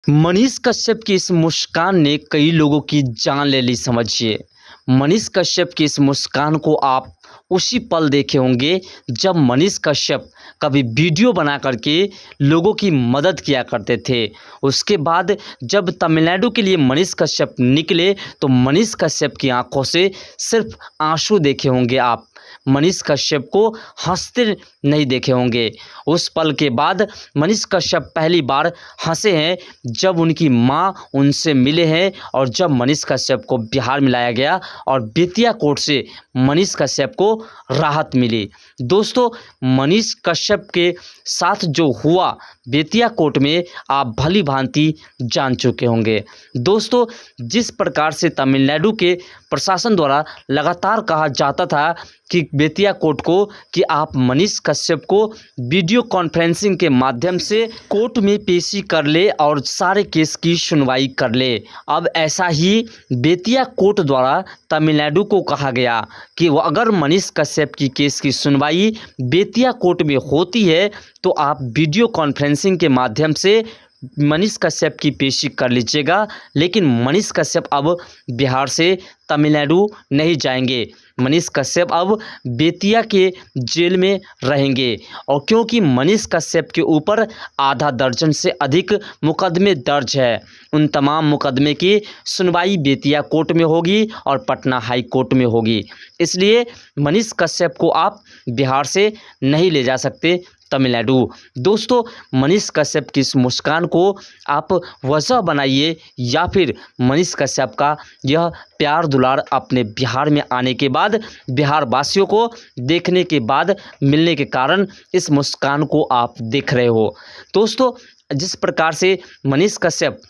मनीष कश्यप की इस मुस्कान ने कई लोगों की जान ले ली समझिए। मनीष कश्यप की इस मुस्कान को आप उसी पल देखे होंगे जब मनीष कश्यप कभी वीडियो बना करके लोगों की मदद किया करते थे। उसके बाद जब तमिलनाडु के लिए मनीष कश्यप निकले तो मनीष कश्यप की आंखों से सिर्फ आंसू देखे होंगे आप। मनीष कश्यप को हंसते नहीं देखे होंगे। उस पल के बाद मनीष कश्यप पहली बार हंसे हैं जब उनकी मां उनसे मिले हैं और जब मनीष कश्यप को बिहार में लाया गया और बेतिया कोर्ट से मनीष कश्यप को राहत मिली। दोस्तों, मनीष कश्यप के साथ जो हुआ बेतिया कोर्ट में आप भली भांति जान चुके होंगे। दोस्तों, जिस प्रकार से तमिलनाडु के प्रशासन द्वारा लगातार कहा जाता था कि बेतिया कोर्ट को कि आप मनीष कश्यप को वीडियो कॉन्फ्रेंसिंग के माध्यम से कोर्ट में पेशी कर ले और सारे केस की सुनवाई कर ले। अब ऐसा ही बेतिया कोर्ट द्वारा तमिलनाडु को कहा गया कि अगर मनीष कश्यप की केस की सुनवाई बेतिया कोर्ट में होती है तो आप वीडियो कॉन्फ्रेंसिंग के माध्यम से मनीष कश्यप की पेशी कर लीजिएगा। लेकिन मनीष कश्यप अब बिहार से तमिलनाडु नहीं जाएंगे। मनीष कश्यप अब बेतिया के जेल में रहेंगे और क्योंकि मनीष कश्यप के ऊपर आधा दर्जन से अधिक मुकदमे दर्ज है, उन तमाम मुकदमे की सुनवाई बेतिया कोर्ट में होगी और पटना हाई कोर्ट में होगी। इसलिए मनीष कश्यप को आप बिहार से नहीं ले जा सकते तमिलनाडु। दोस्तों, मनीष कश्यप की इस मुस्कान को आप वजह बनाइए या फिर मनीष कश्यप का यह प्यार दुलार अपने बिहार में आने के बाद, बिहार वासियों को देखने के बाद मिलने के कारण इस मुस्कान को आप देख रहे हो। दोस्तों, जिस प्रकार से मनीष कश्यप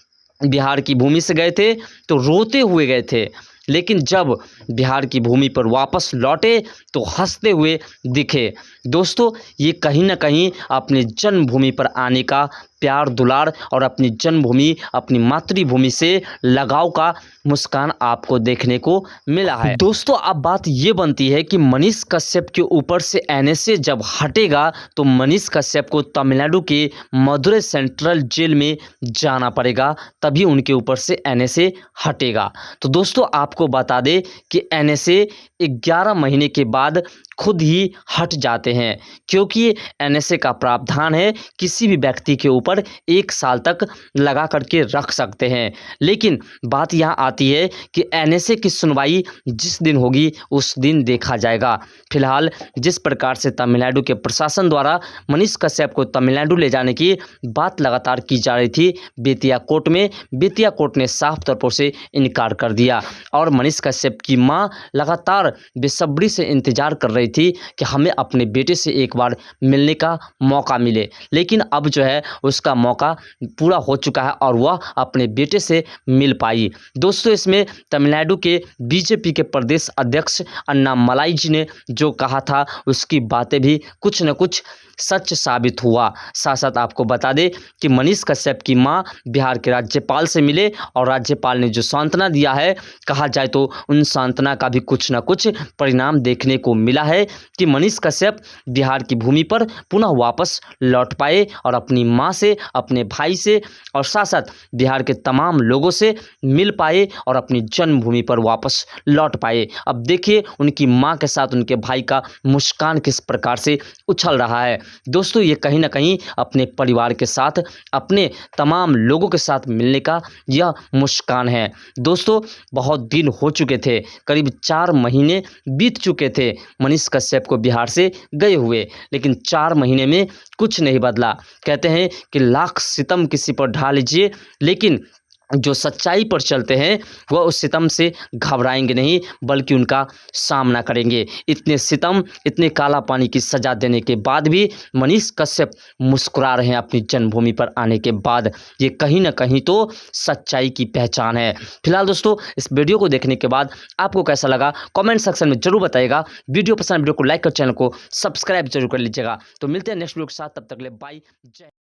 बिहार की भूमि से गए थे तो रोते हुए गए थे, लेकिन जब बिहार की भूमि पर वापस लौटे तो हंसते हुए दिखे। दोस्तों, ये कहीं ना कहीं अपनी जन्मभूमि पर आने का प्यार दुलार और अपनी जन्मभूमि, अपनी मातृभूमि से लगाव का मुस्कान आपको देखने को मिला है। दोस्तों, अब बात ये बनती है कि मनीष कश्यप के ऊपर से एनएसए जब हटेगा तो मनीष कश्यप को तमिलनाडु के मदुरै सेंट्रल जेल में जाना पड़ेगा, तभी उनके ऊपर से एनएसए हटेगा। तो दोस्तों, आपको बता दें कि एनएसए 11 महीने के बाद खुद ही हट जाते हैं, क्योंकि एनएसए का प्रावधान है किसी भी व्यक्ति के ऊपर 1 साल तक लगा करके रख सकते हैं। लेकिन बात यहाँ आती है कि एनएसए की सुनवाई जिस दिन होगी उस दिन देखा जाएगा। फिलहाल जिस प्रकार से तमिलनाडु के प्रशासन द्वारा मनीष कश्यप को तमिलनाडु ले जाने की बात लगातार की जा रही थी बेतिया कोर्ट में, बेतिया कोर्ट ने साफ तौर पर से इनकार कर दिया और मनीष कश्यप की मां लगातार बेसब्री से इंतजार कर रही थी कि हमें अपने बेटे से एक बार मिलने का मौका मिले। लेकिन अब जो है उसका मौका पूरा हो चुका है और वह अपने बेटे से मिल पाई। दोस्तों, इसमें तमिलनाडु के बीजेपी के प्रदेश अध्यक्ष अन्नामलाई जी ने जो कहा था उसकी बातें भी कुछ न कुछ सच साबित हुआ। साथ साथ आपको बता दें कि मनीष कश्यप की मां बिहार के राज्यपाल से मिले और राज्यपाल ने जो सांत्वना दिया है, कहा जाए तो उन सांत्वना का भी कुछ न कुछ परिणाम देखने को मिला है कि मनीष कश्यप बिहार की भूमि पर पुनः वापस लौट पाए और अपनी मां से, अपने भाई से और साथ साथ बिहार के तमाम लोगों से मिल पाए और अपनी जन्मभूमि पर वापस लौट पाए। अब देखिए उनकी मां के साथ उनके भाई का मुस्कान किस प्रकार से उछल रहा है। दोस्तों, ये कहीं ना कहीं अपने परिवार के साथ, अपने तमाम लोगों के साथ मिलने का यह मुस्कान है। दोस्तों, बहुत दिन हो चुके थे, करीब 4 महीने बीत चुके थे मनीष कश्यप को बिहार से गए हुए, लेकिन 4 महीने में कुछ नहीं बदला। कहते हैं कि लाख सितम किसी पर ढा लीजिए, लेकिन जो सच्चाई पर चलते हैं वह उस सितम से घबराएंगे नहीं, बल्कि उनका सामना करेंगे। इतने सितम, इतने काला पानी की सज़ा देने के बाद भी मनीष कश्यप मुस्कुरा रहे हैं अपनी जन्मभूमि पर आने के बाद। ये कहीं ना कहीं तो सच्चाई की पहचान है। फिलहाल दोस्तों, इस वीडियो को देखने के बाद आपको कैसा लगा कमेंट सेक्शन में जरूर बताइएगा। वीडियो पसंद, वीडियो को लाइक कर चैनल को सब्सक्राइब जरूर कर लीजिएगा। तो मिलते हैं नेक्स्ट वीडियो के साथ, तब तक के लिए बाय, जय।